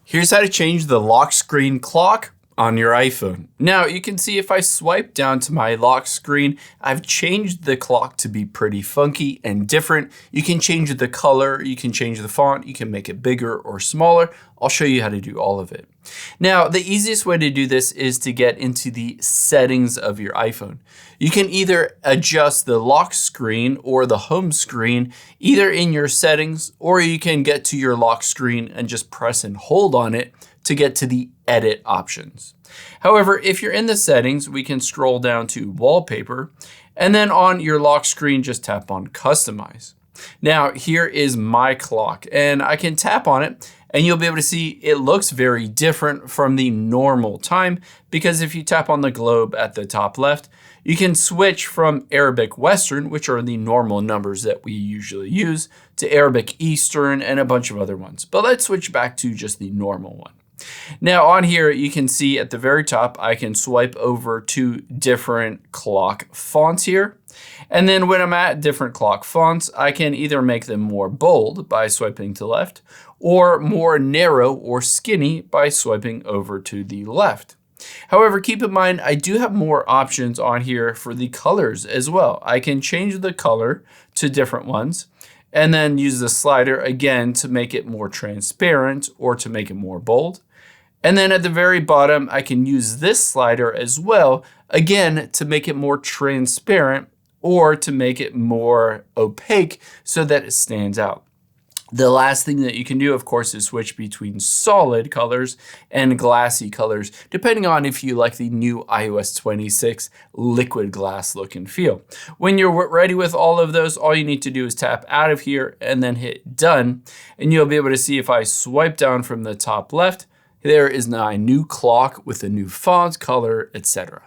Here's how to change the lock screen clock on your iPhone. Now you can see if I swipe down to my lock screen, I've changed the clock to be pretty funky and different. You can change the color, you can change the font, you can make it bigger or smaller. I'll show you how to do all of it. Now, the easiest way to do this is to get into the settings of your iPhone. You can either adjust the lock screen or the home screen, either in your settings, or you can get to your lock screen and just press and hold on it to get to the edit options. However, if you're in the settings, we can scroll down to wallpaper, and then on your lock screen, just tap on customize. Now, here is my clock, and I can tap on it and you'll be able to see it looks very different from the normal time, because if you tap on the globe at the top left, you can switch from Arabic Western, which are the normal numbers that we usually use, to Arabic Eastern and a bunch of other ones. But let's switch back to just the normal one. Now on here, you can see at the very top, I can swipe over to different clock fonts here. And then when I'm at different clock fonts, I can either make them more bold by swiping to left, or more narrow or skinny by swiping over to the left. However, keep in mind, I do have more options on here for the colors as well. I can change the color to different ones and then use the slider again to make it more transparent or to make it more bold. And then at the very bottom, I can use this slider as well, again, to make it more transparent or to make it more opaque so that it stands out. The last thing that you can do, of course, is switch between solid colors and glassy colors, depending on if you like the new iOS 26 liquid glass look and feel. When you're ready with all of those, all you need to do is tap out of here and then hit done. And you'll be able to see if I swipe down from the top left, there is now a new clock with a new font, color, etc.